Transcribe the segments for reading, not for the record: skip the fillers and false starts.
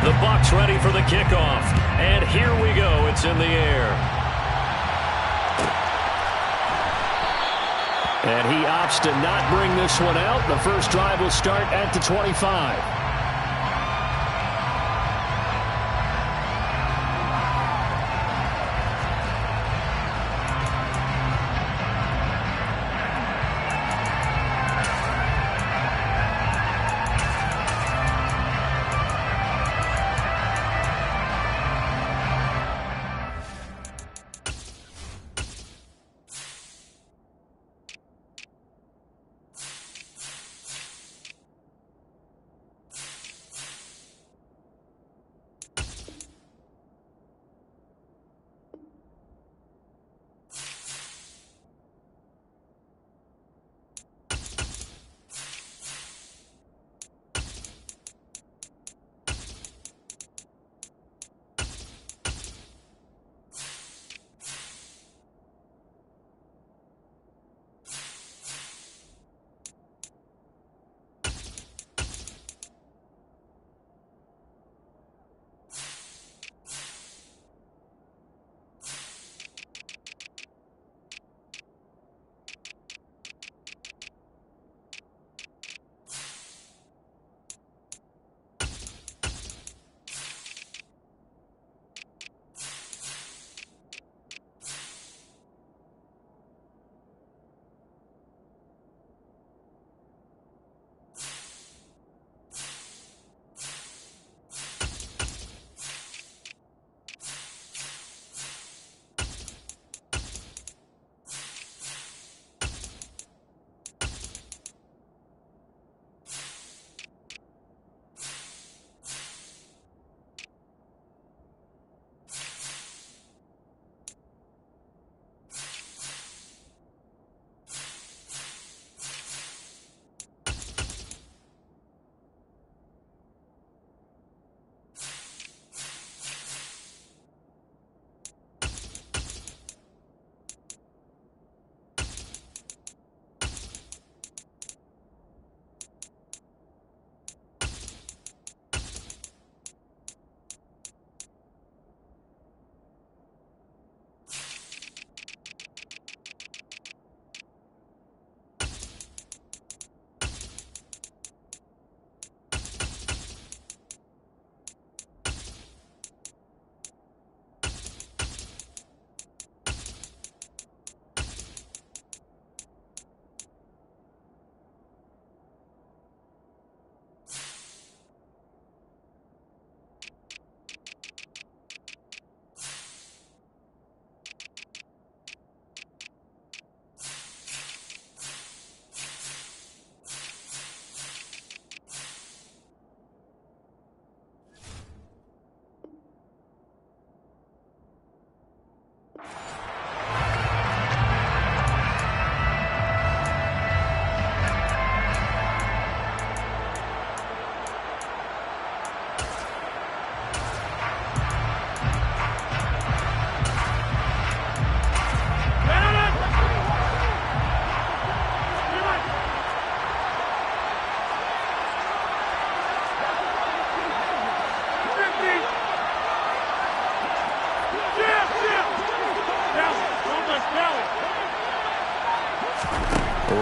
The Bucs ready for the kickoff. And here we go. It's in the air. And he opts to not bring this one out. The first drive will start at the 25.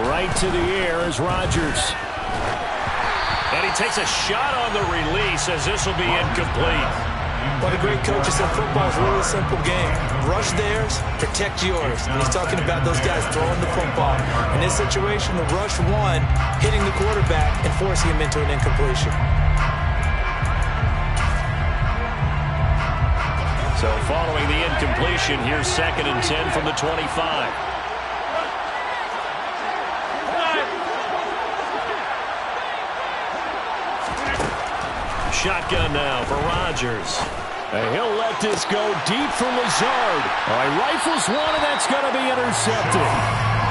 Right to the air is Rodgers. And he takes a shot on the release as this will be incomplete. What a great coach has said, football is a really simple game. Rush theirs, protect yours. And he's talking about those guys throwing the football. In this situation, the rush one, hitting the quarterback and forcing him into an incompletion. So following the incompletion, here's 2nd and 10 from the 25. Shotgun now for Rodgers. And he'll let this go deep for Lazard. All right, rifles one, and that's going to be intercepted.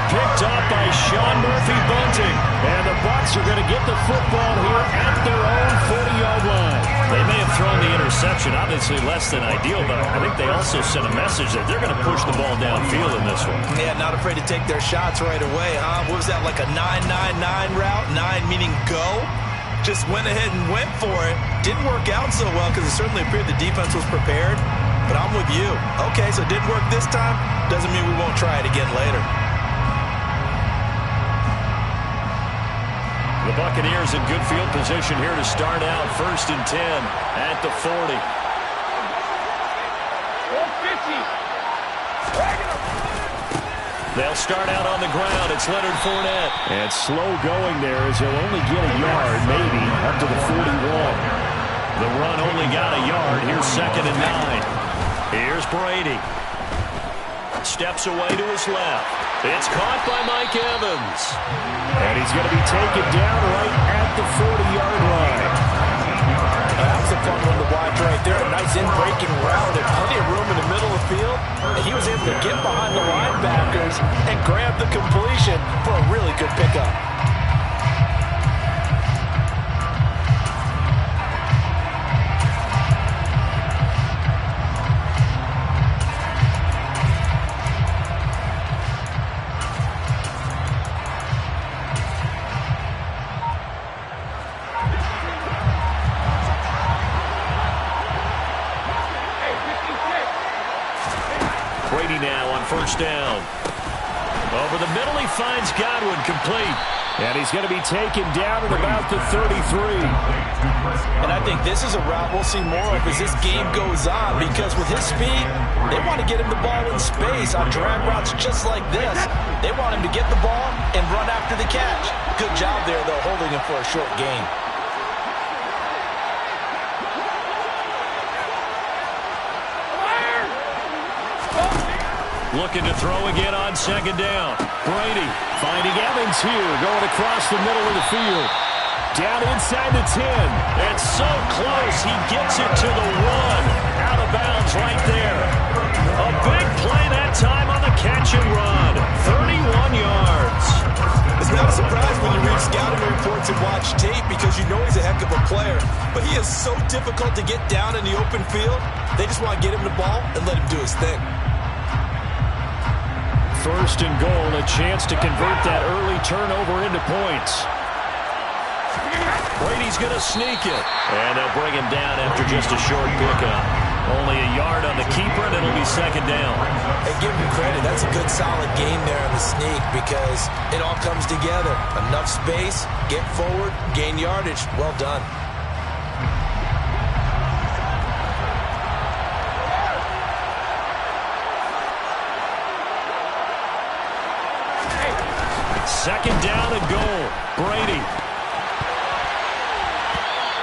Picked up by Sean Murphy-Bunting. And the Bucs are going to get the football here at their own 40-yard line. They may have thrown the interception, obviously less than ideal, but I think they also sent a message that they're going to push the ball downfield in this one. Yeah, not afraid to take their shots right away, huh? What was that, like a 9-9-9 route? 9 meaning go? just went ahead and went for it. Didn't work out so well because it certainly appeared the defense was prepared. But I'm with you. Okay, so it didn't work this time. Doesn't mean we won't try it again later. The Buccaneers in good field position here to start out. 1st and 10 at the 40. They'll start out on the ground. It's Leonard Fournette. And slow going there as he'll only get a yard, maybe, up to the 41. The run only got a yard. Here's 2nd and 9. Here's Brady. Steps away to his left. It's caught by Mike Evans. And he's going to be taken down right at the 40-yard line. That was a fun one to watch right there. A nice in-breaking route and plenty of room in the middle of the field. And he was able to get behind the linebackers and grab the completion for a really good pickup. Brady now on 1st down. Over the middle, he finds Godwin, complete. And he's going to be taken down at about the 33. And I think this is a route we'll see more of as this game goes on, because with his speed, they want to get him the ball in space on drag routes just like this. They want him to get the ball and run after the catch. Good job there, though, holding him for a short gain. Looking to throw again on 2nd down. Brady finding Evans here, going across the middle of the field. Down inside the 10. It's so close. He gets it to the 1. Out of bounds right there. A big play that time on the catch and run. 31 yards. It's not a surprise when you read scouting reports and watch tape, because you know he's a heck of a player. But he is so difficult to get down in the open field. They just want to get him the ball and let him do his thing. 1st and goal, a chance to convert that early turnover into points. Brady's going to sneak it. And they'll bring him down after just a short pickup. Only a yard on the keeper, and it'll be 2nd down. And give him credit. That's a good, solid game there on the sneak, because it all comes together. Enough space, get forward, gain yardage. Well done. Second down and goal. Brady.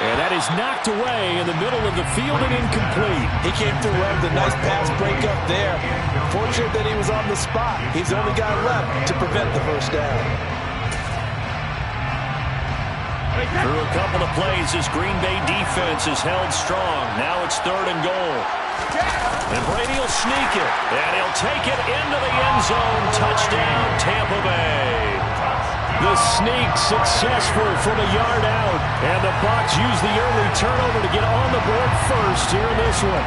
And that is knocked away in the middle of the field and incomplete. He came through well with a nice pass breakup there. Fortunate that he was on the spot. He's the only guy left to prevent the 1st down. Through a couple of plays, this Green Bay defense is held strong. Now it's 3rd and goal. And Brady will sneak it. And he'll take it into the end zone. Touchdown, Tampa Bay. The sneak successful from a yard out. And the Bucs use the early turnover to get on the board first here in this one.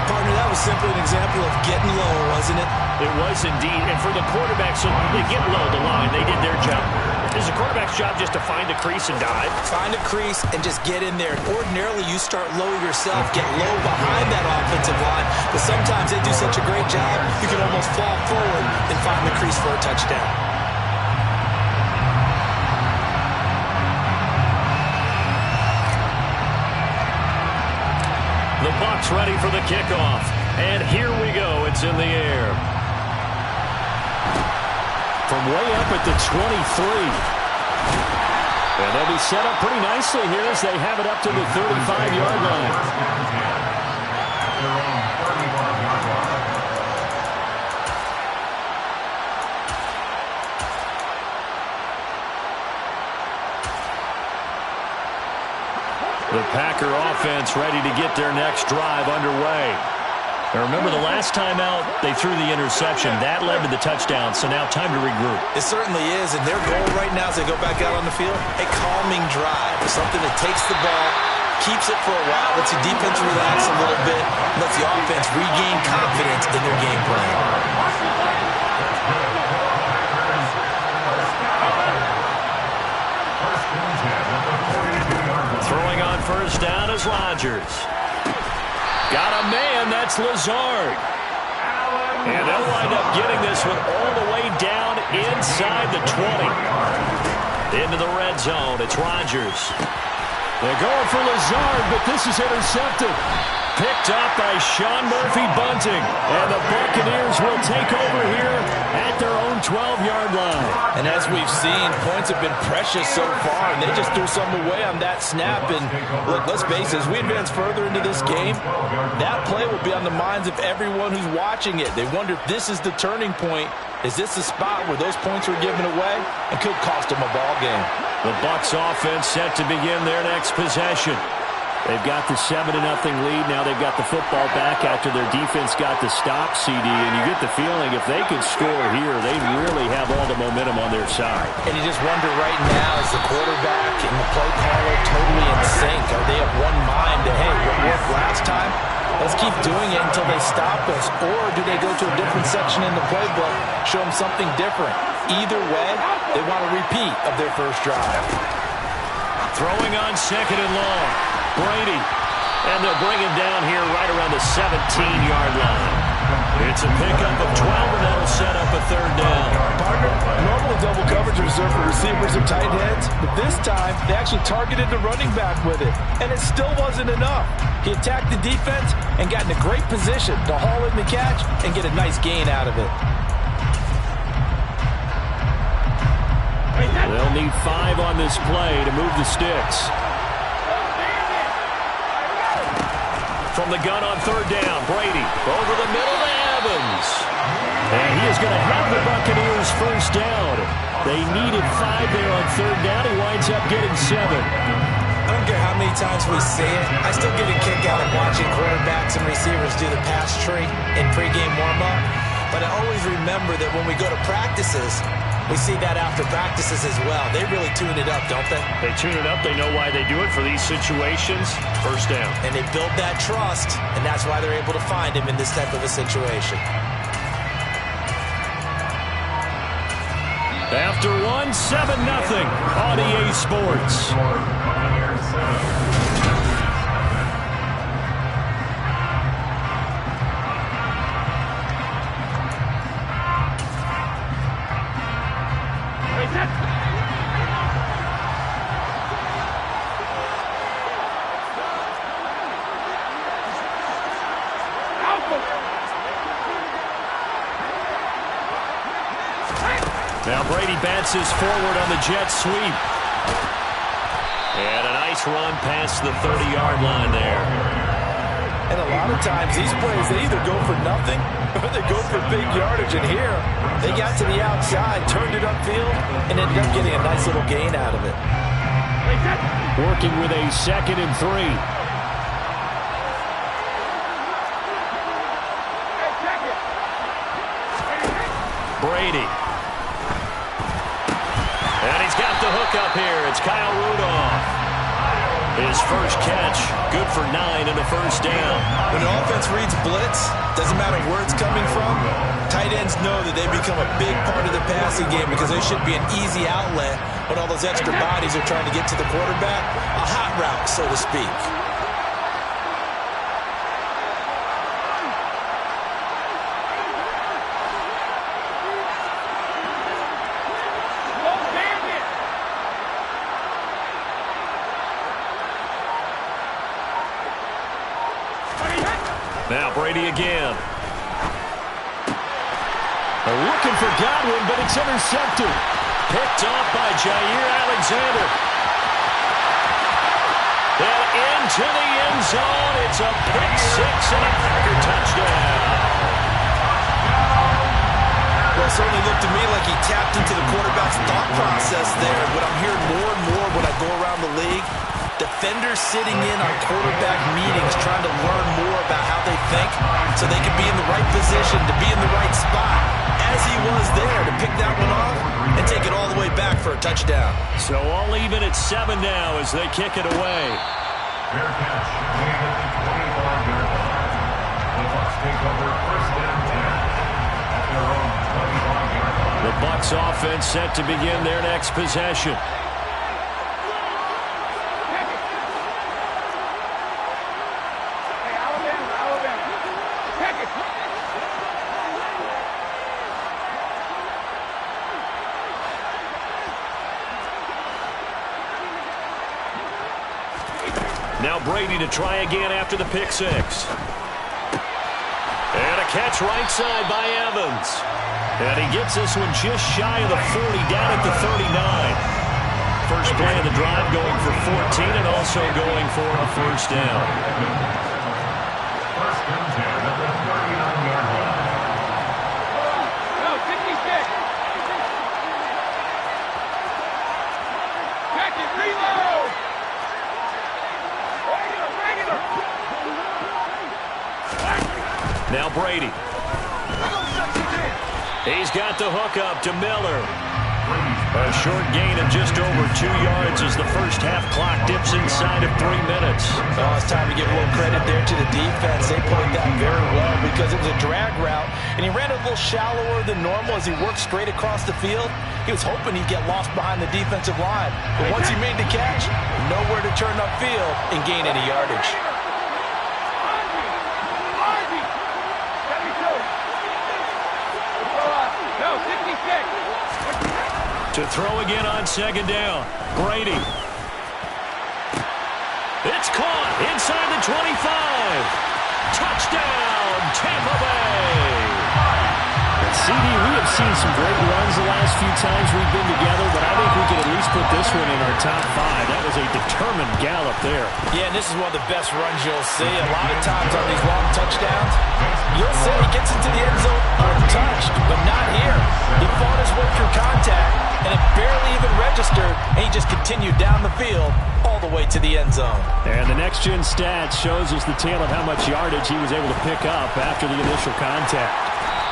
Partner, that was simply an example of getting low, wasn't it? It was indeed. And for the quarterback, so they get low the line. They did their job. Is the quarterback's job just to find a crease and dive? Find a crease and just get in there. Ordinarily, you start low yourself, get low behind that offensive line. But sometimes they do such a great job, you can almost fall forward and find the crease for a touchdown. The Bucs ready for the kickoff. And here we go. It's in the air. From way up at the 23. And they'll be set up pretty nicely here as they have it up to the 35-yard line. The Packer offense ready to get their next drive underway. Now remember, the last time out, they threw the interception. That led to the touchdown, so now time to regroup. It certainly is, and their goal right now as they go back out on the field, a calming drive, something that takes the ball, keeps it for a while, lets the defense relax a little bit, lets the offense regain confidence in their game plan. first down is Rodgers. Got a man, that's Lazard. And they'll wind up getting this one all the way down inside the 20. Into the red zone, it's Rodgers. They're going for Lazard, but this is intercepted. Picked up by Sean Murphy-Bunting. And the Buccaneers will take over here at their own 12-yard line. And as we've seen, points have been precious so far, and they just threw some away on that snap. And look, let's face it, as we advance further into this game, that play will be on the minds of everyone who's watching it. They wonder if this is the turning point. Is this the spot where those points were given away and could cost them a ball game? The Bucs offense set to begin their next possession. They've got the 7-0 lead. Now they've got the football back after their defense got the stop, CD. And you get the feeling if they could score here, they really have all the momentum on their side. And you just wonder right now, is the quarterback and the play caller totally in sync? Are they of one mind that, hey, what worked last time? Let's keep doing it until they stop us. Or do they go to a different section in the playbook, show them something different? Either way, they want a repeat of their first drive. Throwing on 2nd and long. Brady. And they'll bring him down here right around the 17-yard line. It's a pickup of 12, and that'll set up a 3rd down. Partner, normally double coverage is reserved for receivers and tight ends, but this time they actually targeted the running back with it, and it still wasn't enough. He attacked the defense and got in a great position to haul in the catch and get a nice gain out of it. They'll need 5 on this play to move the sticks. From the gun on 3rd down, Brady over the middle to Evans. And he is going to have the Buccaneers first down. They needed 5 there on 3rd down. He winds up getting 7. I don't care how many times we see it. I still get a kick out of watching quarterbacks and receivers do the pass tree in pregame warm-up. But I always remember that when we go to practices, we see that after practices as well. They really tune it up, don't they? They tune it up. They know why they do it for these situations. First down. And they build that trust, and that's why they're able to find him in this type of a situation. After 1, 7-0 on EA Sports. Now Brady bounces forward on the jet sweep. And a nice run past the 30-yard line there. And a lot of times these plays, they either go for nothing or they go for big yardage. And here, they got to the outside, turned it upfield, and ended up getting a nice little gain out of it. Working with a 2nd and 3. Brady. And he's got the hook up here. It's Kyle Rudolph. His first catch, good for 9 and a first down. When the offense reads blitz, doesn't matter where it's coming from, tight ends know that they become a big part of the passing game because they should be an easy outlet when all those extra bodies are trying to get to the quarterback. A hot route, so to speak. Now Brady again. They're looking for Godwin, but it's intercepted. Picked off by Jair Alexander. And into the end zone. It's a pick 6 and a Packer touchdown. Well, it certainly looked to me like he tapped into the quarterback's thought process there. What I'm hearing more and more when I go around the league, defenders sitting in on quarterback meetings trying to learn more about how they think so they can be in the right position to be in the right spot, as he was there to pick that one off and take it all the way back for a touchdown. So all even at 7 now as they kick it away. Fair catch. Made at the 25-yard line. The Bucs take over first and 10 at their own 25-yard line. The Bucs offense set to begin their next possession. Now Brady to try again after the pick six. And a catch right side by Evans. And he gets this one just shy of the 40, down at the 39. First play of the drive going for 14 and also going for a first down. First and 10 at the 39-yard line. No, 56. Back it, reload. Regular. Now Brady. He's got the hook up to Miller. A short gain of just over 2 yards as the first half clock dips inside of 3 minutes. Oh, it's time to give a little credit there to the defense. They played that very well because it was a drag route, and he ran a little shallower than normal as he worked straight across the field. He was hoping he'd get lost behind the defensive line. But once he made the catch, nowhere to turn upfield and gain any yardage. No, 56. To throw again on second down. Brady. It's caught inside the 25. Touchdown, Tampa Bay. CD, we have seen some great runs the last few times we've been together, but I think we can at least put this one in our top 5. That was a determined gallop there. Yeah, and this is one of the best runs you'll see. A lot of times on these long touchdowns, you'll say he gets into the end zone untouched, but not here. He fought his way through contact, and it barely even registered, and he just continued down the field all the way to the end zone. And the next-gen stats shows us the tale of how much yardage he was able to pick up after the initial contact.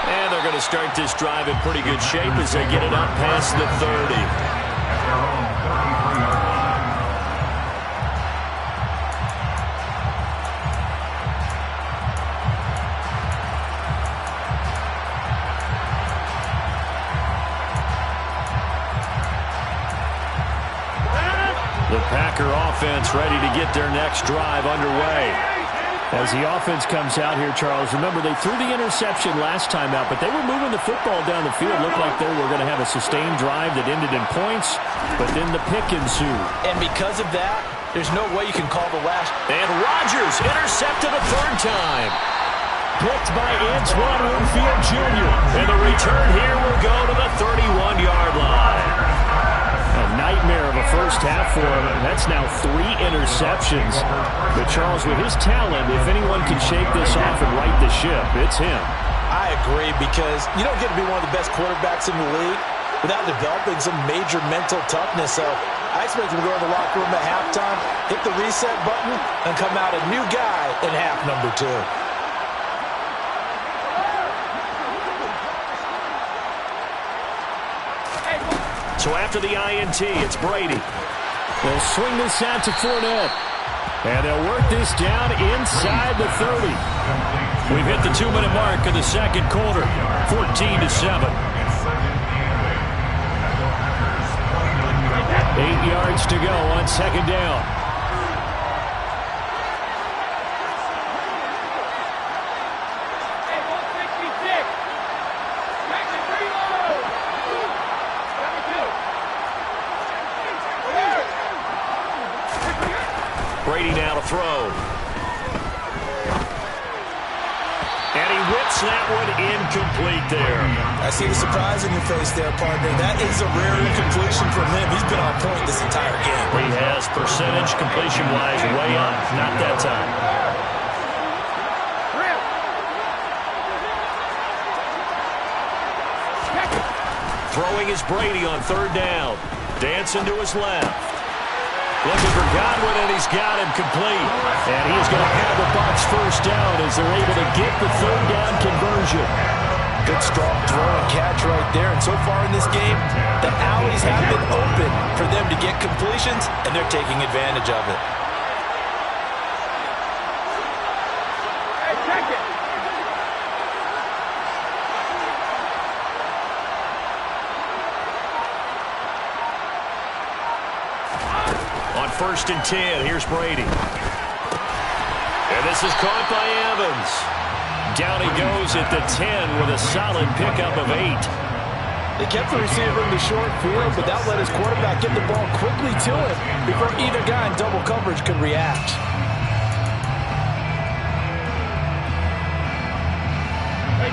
And they're going to start this drive in pretty good shape as they get it up past the 30. At their own 33-yard line. The Packer offense ready to get their next drive underway. As the offense comes out here, Charles, remember they threw the interception last time out, but they were moving the football down the field. Looked like they were going to have a sustained drive that ended in points, but then the pick ensued. And because of that, there's no way you can call the last. And Rodgers intercepted a third time. Picked by Antoine Winfield Jr. And the return here will go to the 31-yard line. A nightmare of a first half for him. That's now 3 interceptions. But Charles, with his talent, if anyone can shake this off and right the ship, it's him. I agree, because you don't get to be one of the best quarterbacks in the league without developing some major mental toughness. So I expect him to go to the locker room at halftime, hit the reset button, and come out a new guy in half number 2. So after the INT, it's Brady. They'll swing this out to Fournette. And they'll work this down inside the 30. We've hit the 2-minute mark of the second quarter. 14-7. 8 yards to go on second down. Brady now to throw. And he whips that one incomplete there. I see the surprise in your face there, partner. That is a rare incompletion from him. He's been on point this entire game. He has percentage completion-wise way up. Not that time. Throwing is Brady on third down. Dancing to his left. Looking for Godwin, and he's got him complete. And he's going to have the Bucs first down as they're able to get the third down conversion. Good strong throw and catch right there. And so far in this game, the alleys have been open for them to get completions, and they're taking advantage of it. Hey, check it. On 1st and 10, here's Brady. And this is caught by Evans. Down he goes at the 10 with a solid pickup of 8. They kept the receiver in the short field, but that let his quarterback get the ball quickly to him before either guy in double coverage could react.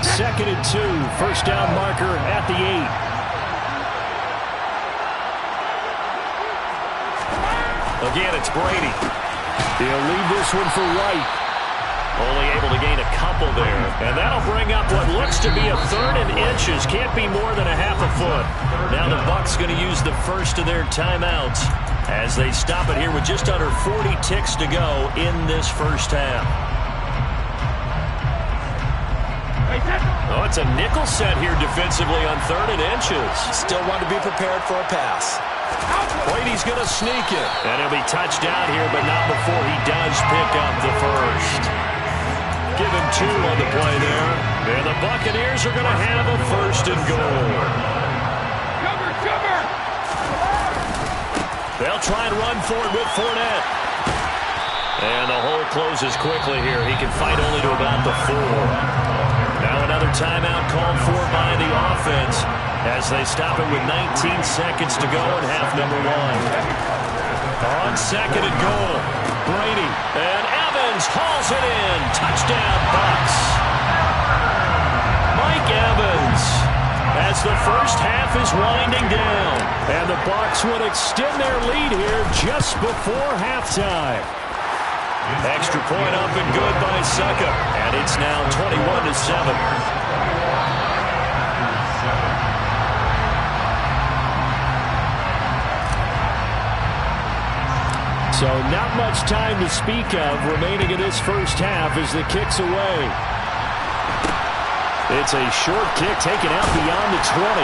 It's 2nd and 2. First down marker at the 8. Again, it's Brady. He'll leave this one for White. Only able to gain a couple there. And that'll bring up what looks to be a 3rd and inches. Can't be more than a half a foot. Now the Bucs going to use the first of their timeouts as they stop it here with just under 40 ticks to go in this first half. Oh, it's a nickel set here defensively on 3rd and inches. Still want to be prepared for a pass. Brady's going to sneak it. And he'll be touched down here, but not before he does pick up the first. Give him 2 on the play there. And the Buccaneers are going to have a 1st and goal. Cover! They'll try and run for it with Fournette. And the hole closes quickly here. He can fight only to about the 4. Now another timeout called for by the offense as they stop it with 19 seconds to go in half number 1. On 2nd and goal, Brady and Evans hauls it in. Touchdown, Bucs. Mike Evans as the first half is winding down. And the Bucs would extend their lead here just before halftime. Extra point up and good by Succa. And it's now 21-7. So not much time to speak of remaining in this first half as the kick's away. It's a short kick taken out beyond the 20.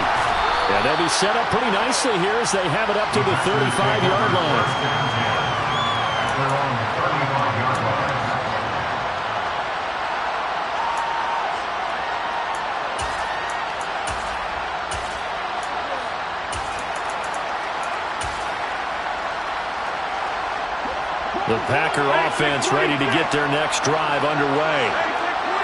And they'll be set up pretty nicely here as they have it up to the 35-yard line. The Packer offense ready to get their next drive underway.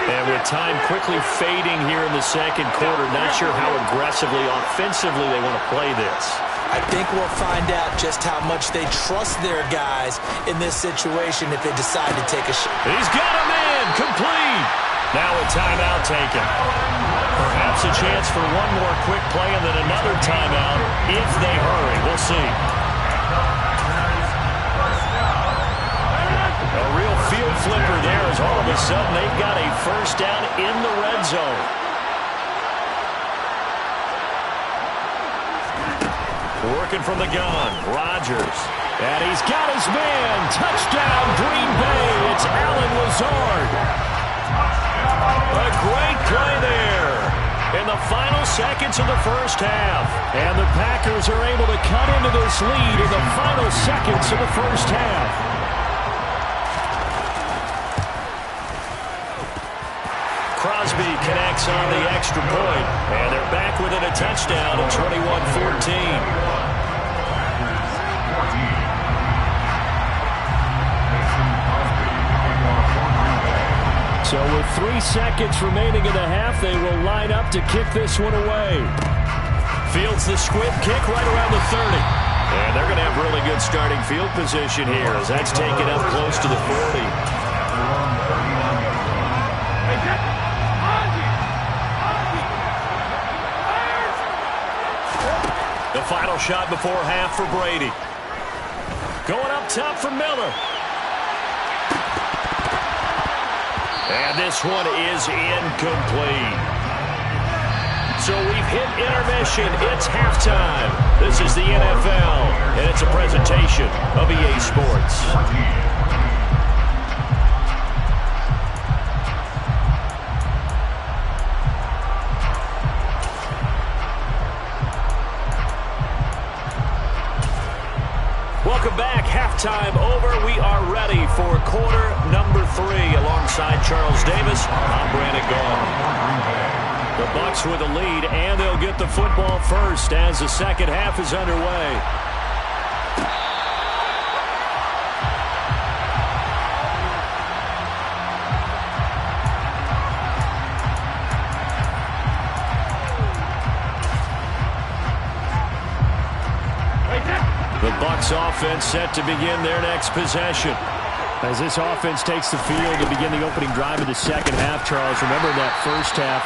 And with time quickly fading here in the second quarter, not sure how aggressively, offensively they want to play this. I think we'll find out just how much they trust their guys in this situation if they decide to take a shot. He's got him in, complete. Now a timeout taken. Perhaps a chance for one more quick play and then another timeout if they hurry. We'll see. A real field flipper there as all of a sudden they've got a first down in the red zone. Working from the gun, Rodgers. And he's got his man. Touchdown, Green Bay. It's Allen Lazard. A great play there in the final seconds of the first half. And the Packers are able to cut into this lead in the final seconds of the first half. Crosby connects on the extra point, and they're back within a touchdown at 21-14. So with 3 seconds remaining in the half, they will line up to kick this one away. Fields the squib kick right around the 30. And they're going to have really good starting field position here as that's taken up close to the 40. The final shot before half for Brady. Going up top for Miller. And this one is incomplete. So we've hit intermission. It's halftime. This is the NFL, and it's a presentation of EA Sports. Welcome back. Halftime over. We are ready for quarter number 3. Alongside Charles Davis, I'm Brandon Gaul. The Bucs with a lead, and they'll get the football first as the second half is underway. The Bucs offense set to begin their next possession. As this offense takes the field to begin the opening drive of the second half, Charles, remember that first half,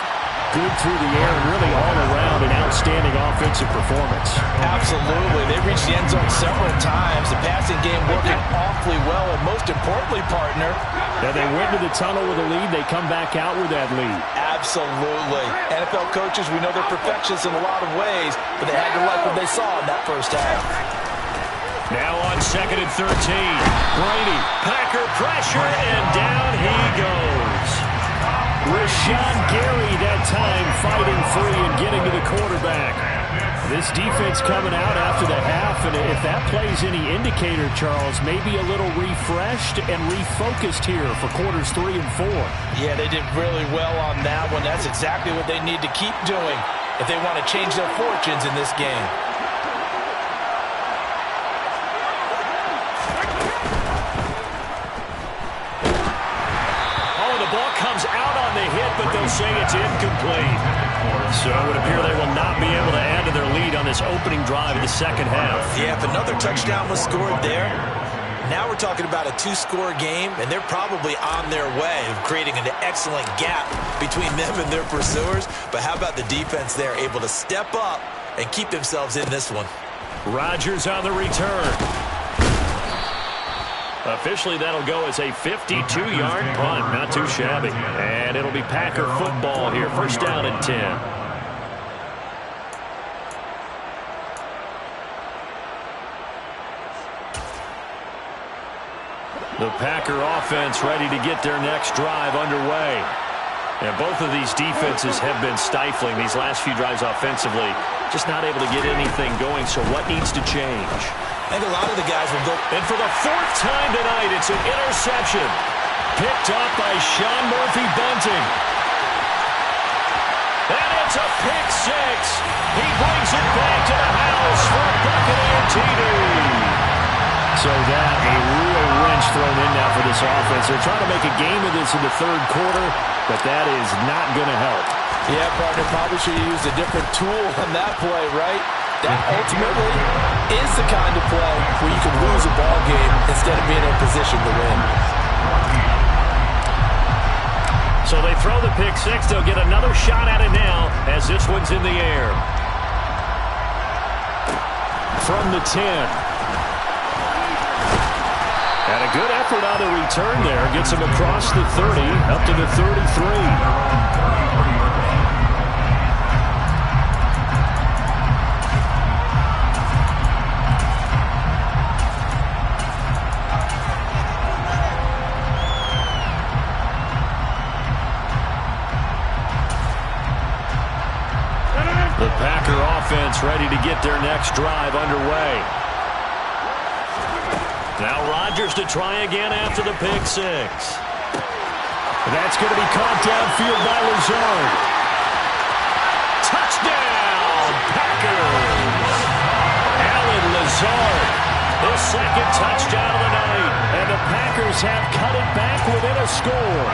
good through the air, really all around an outstanding offensive performance. Absolutely. They reached the end zone several times. The passing game working awfully well, and most importantly, partner, Now they went to the tunnel with a lead. They come back out with that lead. absolutely. NFL coaches, we know they're perfectionists in a lot of ways, but they had to like what they saw in that first half. Now on 2nd and 13. Brady, Packer pressure, and down he goes. Rashawn Gary that time fighting free and getting to the quarterback. This defense coming out after the half, and if that plays any indicator, Charles, maybe a little refreshed and refocused here for quarters 3 and 4. Yeah, they did really well on that one. That's exactly what they need to keep doing if they want to change their fortunes in this game. But they'll say it's incomplete. So it would appear they will not be able to add to their lead on this opening drive of the second half. Yeah, if another touchdown was scored there, now we're talking about a 2-score game, and they're probably on their way of creating an excellent gap between them and their pursuers. But how about the defense there, able to step up and keep themselves in this one? Rodgers on the return. Officially, that'll go as a 52-yard punt. Not too shabby. And it'll be Packer football here. First down and 10. The Packer offense ready to get their next drive underway. And both of these defenses have been stifling these last few drives offensively. Just not able to get anything going, so what needs to change? I think a lot of the guys will go. And for the 4th time tonight, it's an interception. Picked up by Sean Murphy-Bunting. And it's a pick 6. He brings it back to the house for a Buccaneer TD. So that a real wrench thrown in now for this offense. They're trying to make a game of this in the 3rd quarter, but that is not going to help. Yeah, partner, probably should have used a different tool on that play, right? That ultimately is the kind of play where you can lose a ball game instead of being in a position to win. So they throw the pick 6. They'll get another shot at it now as this one's in the air. From the 10. And a good effort on the return there. Gets him across the 30, up to the 33. The Packer offense ready to get their next drive underway. Now Rodgers to try again after the pick 6. That's going to be caught downfield by Lazard. Touchdown, Packers! Alan Lazard, his 2nd touchdown of the night. And the Packers have cut it back within a score.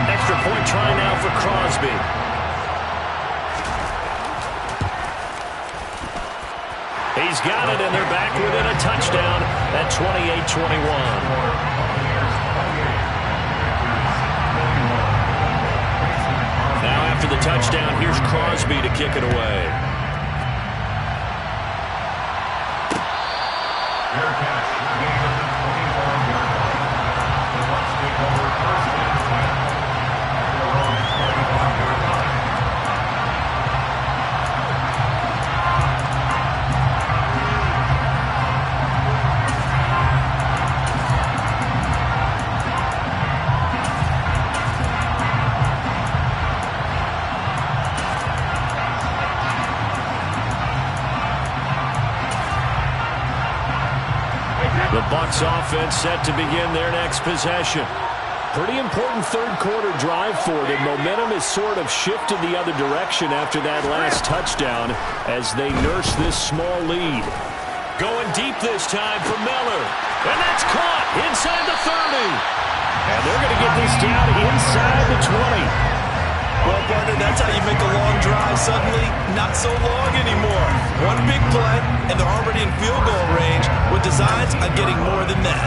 Extra point try now for Crosby. He's got it, and they're back within a touchdown at 28-21. Now after the touchdown, here's Crosby to kick it away. Fair catch. Gain of the 24-yard line. The Bucs take over 1st and 10 at their own 25-yard line. The Bucs offense set to begin their next possession. Pretty important 3rd quarter drive for them. Momentum has sort of shifted the other direction after that last touchdown as they nurse this small lead. Going deep this time for Miller. And that's caught inside the 30. And they're going to get this down inside the 20. Well, partner, that's how you make a long drive suddenly not so long anymore. One big play, and they're already in field goal range with designs on getting more than that.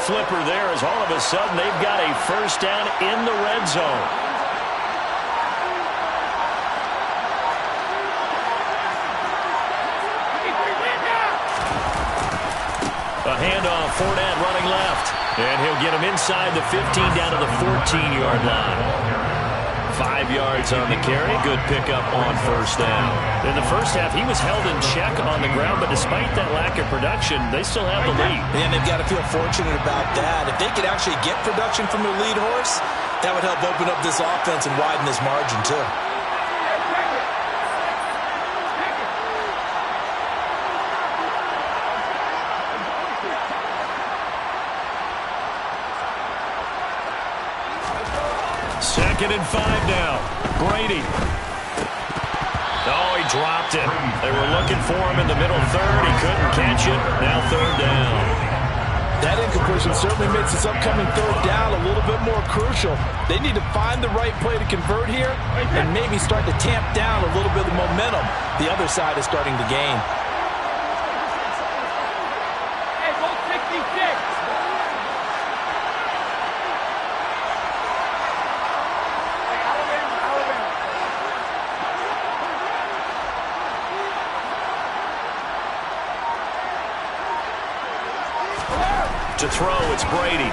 flipper there as all of a sudden they've got a first down in the red zone. A handoff, Fournette running left. And he'll get him inside the 15 down to the 14-yard line. 5 yards on the carry. Good pickup on first down. In the first half, he was held in check on the ground, but despite that lack of production, they still have the lead. And they've got to feel fortunate about that. If they could actually get production from their lead horse, that would help open up this offense and widen this margin too. Second and 5 now. Brady. Oh, he dropped it. They were looking for him in the middle third. He couldn't catch it. Now third down. That incompletion certainly makes this upcoming third down a little bit more crucial. They need to find the right play to convert here and maybe start to tamp down a little bit of the momentum the other side is starting to gain. Hey, go 66. To throw, it's Brady.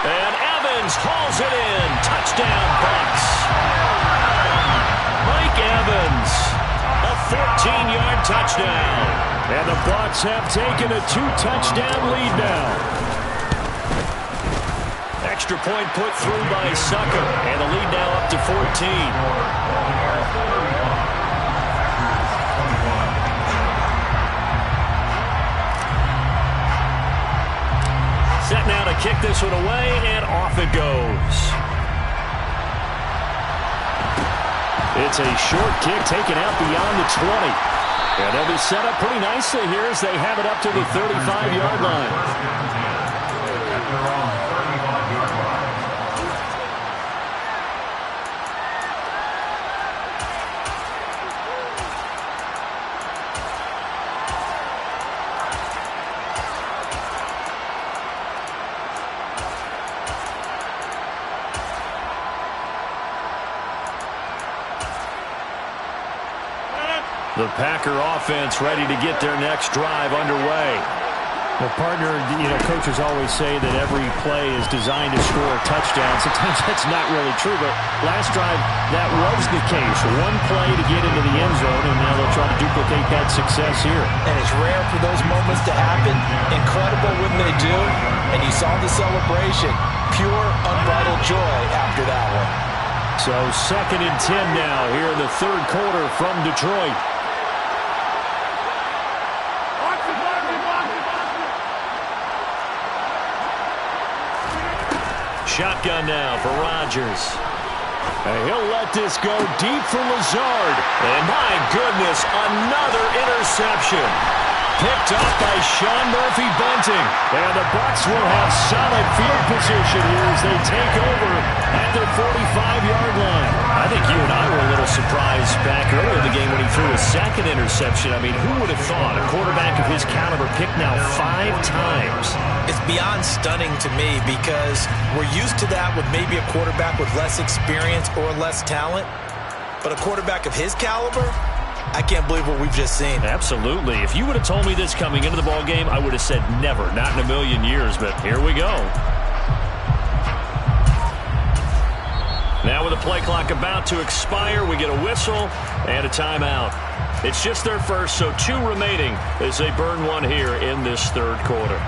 And Evans hauls it in. Touchdown, Bucs. Mike Evans, a 14-yard touchdown. And the Bucs have taken a 2-touchdown lead now. Extra point put through by Sucker. And the lead now up to 14. Set now to kick this one away, and off it goes. It's a short kick taken out beyond the 20. And they'll be set up pretty nicely here as they have it up to the 35-yard line. The Packer offense ready to get their next drive underway. Well, partner, coaches always say that every play is designed to score a touchdown. Sometimes that's not really true, but last drive, that was the case. One play to get into the end zone, and now they'll try to duplicate that success here. And it's rare for those moments to happen. Incredible when they do. And you saw the celebration. Pure, unbridled joy after that one. So 2nd and 10 now here in the third quarter from Detroit. Shotgun now for Rodgers. And he'll let this go deep for Lazard. And my goodness, another interception. Picked up by Sean Murphy-Bunting. And the Bucs will have solid field position here as they take over at their 45-yard line. I think you and I were a little surprised back earlier in the game when he threw a second interception. I mean, who would have thought a quarterback of his caliber picked now 5 times? It's beyond stunning to me because we're used to that with maybe a quarterback with less experience or less talent. But a quarterback of his caliber, I can't believe what we've just seen. Absolutely. If you would have told me this coming into the ball game, I would have said never, not in a million years, but here we go. Now with the play clock about to expire, we get a whistle and a timeout. It's just their first, so 2 remaining as they burn one here in this third quarter.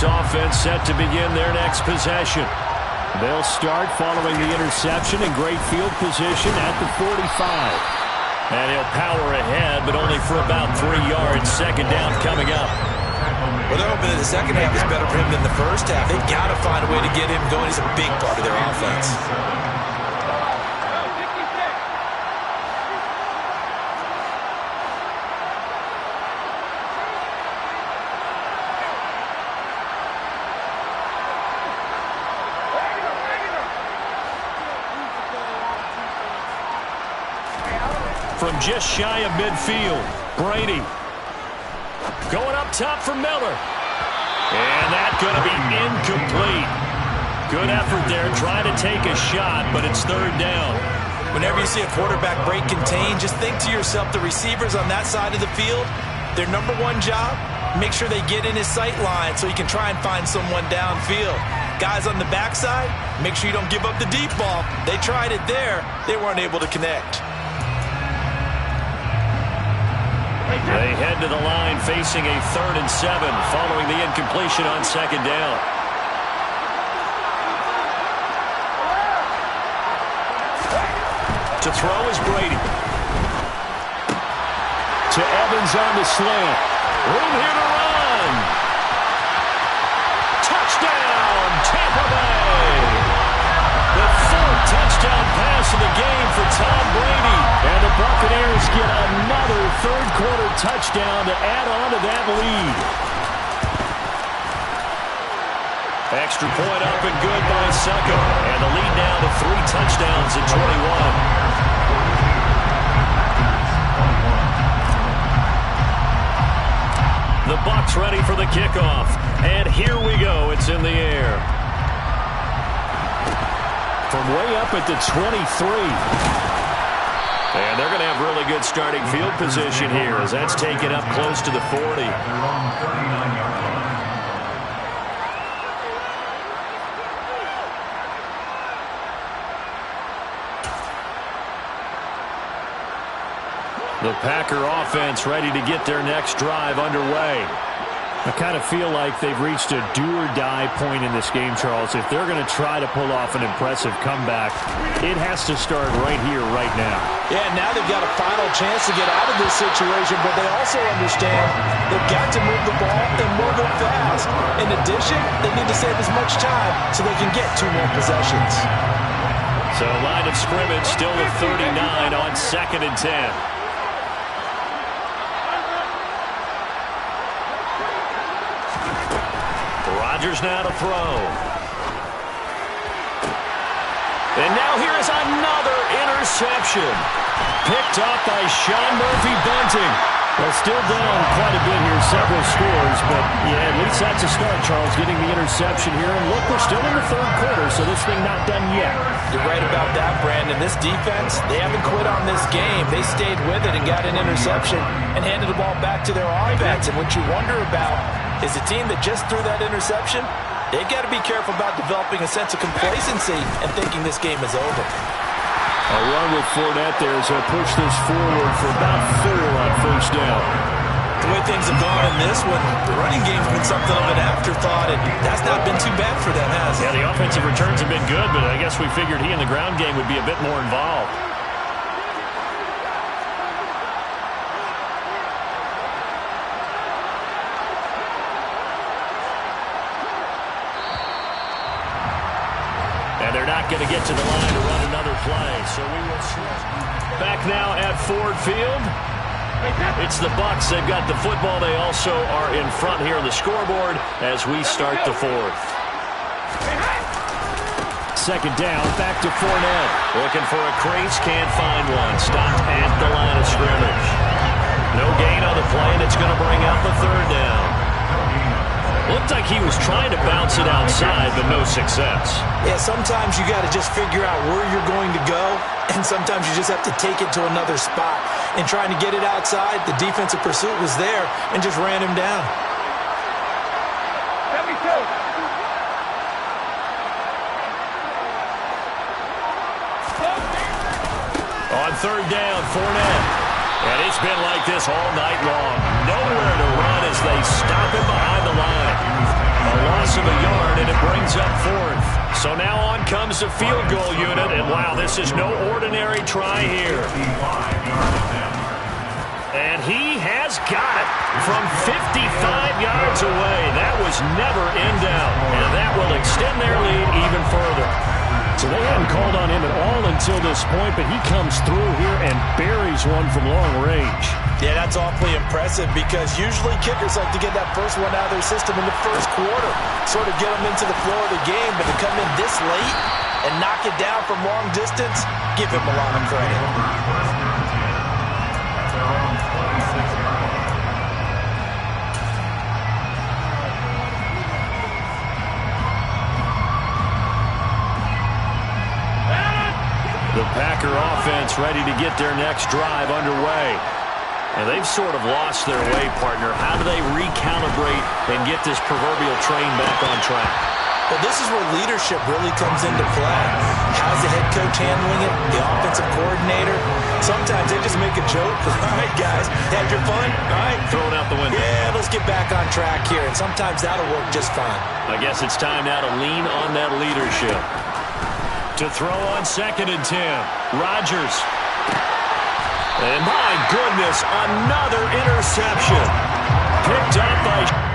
Offense set to begin their next possession. They'll start following the interception in great field position at the 45. And he'll power ahead, but only for about 3 yards. Second down coming up. Well, they're hoping that the second half is better for him than the first half. They've got to find a way to get him going. He's a big part of their offense. From just shy of midfield, Brady. Going up top for Miller. And that's going to be incomplete. Good effort there, trying to take a shot, but it's third down. Whenever you see a quarterback break contain, just think to yourself, the receivers on that side of the field, their number one job, make sure they get in his sight line so he can try and find someone downfield. Guys on the backside, make sure you don't give up the deep ball. They tried it there. They weren't able to connect. They head to the line facing a 3rd and 7 following the incompletion on second down. To throw is Brady. To Evans on the slant. Room here to run. Touchdown, Tampa Bay. The 4th touchdown pass of the game for Tom Brady. And the Buccaneers get another third-quarter touchdown to add on to that lead. Extra point up and good by Succo. And the lead now to 3 touchdowns at 21. The Bucs ready for the kickoff. And here we go. It's in the air. From way up at the 23. And they're going to have really good starting field position here as that's taken up close to the 40. The Packer offense ready to get their next drive underway. I kind of feel like they've reached a do-or-die point in this game, Charles. If they're going to try to pull off an impressive comeback, it has to start right here, right now. Yeah, now they've got a final chance to get out of this situation, but they also understand they've got to move the ball and move it fast. In addition, they need to save as much time so they can get 2 more possessions. So line of scrimmage still with 39 on 2nd and 10. Rodgers now to throw. And now here is another interception. Picked up by Sean Murphy-Bunting. Well, still down quite a bit here, several scores, but yeah, at least that's a start, Charles, getting the interception here. And look, we're still in the 3rd quarter, so this thing not done yet. You're right about that, Brandon. This defense, they haven't quit on this game. They stayed with it and got an interception and handed the ball back to their offense. And what you wonder about is the team that just threw that interception, they've got to be careful about developing a sense of complacency and thinking this game is over. A run with Fournette there as they'll push this forward for about 4 on first down. The way things have gone in this one, the running game's been something of an afterthought, and that's not been too bad for them, has it? Yeah, the offensive returns have been good, but I guess we figured he in the ground game would be a bit more involved. And they're not going to get to the line to run another play, so we will switch. Back now at Ford Field. It's the Bucs. They've got the football. They also are in front here on the scoreboard as we start the 4th. 2nd down, back to Fournette. Looking for a crease, can't find one. Stopped at the line of scrimmage. No gain on the play, and it's going to bring up the 3rd down. Looked like he was trying to bounce it outside, but no success. Yeah, sometimes you got to just figure out where you're going to go, and sometimes you just have to take it to another spot. And trying to get it outside, the defensive pursuit was there and just ran him down. 72. On 3rd down, Fournette. And it's been like this all night long. Nowhere to run as they stop him behind the line. A loss of a yard, and it brings up 4th. So now on comes the field goal unit, and wow, this is no ordinary try here. And he has got it from 55 yards away. That was never in doubt. And that will extend their lead even further. So they hadn't called on him at all until this point, but he comes through here and buries one from long range. Yeah, that's awfully impressive because usually kickers like to get that first one out of their system in the first quarter, sort of get them into the flow of the game, but to come in this late and knock it down from long distance, give him a lot of credit. The Packer offense ready to get their next drive underway. And they've sort of lost their way, partner. How do they recalibrate and get this proverbial train back on track? Well, this is where leadership really comes into play. How's the head coach handling it? The offensive coordinator? Sometimes they just make a joke. All right, guys, had your fun? All right. Throw it out the window. Yeah, let's get back on track here. And sometimes that'll work just fine. I guess it's time now to lean on that leadership. To throw on 2nd and 10. Rodgers. And my goodness, another interception. Picked up by...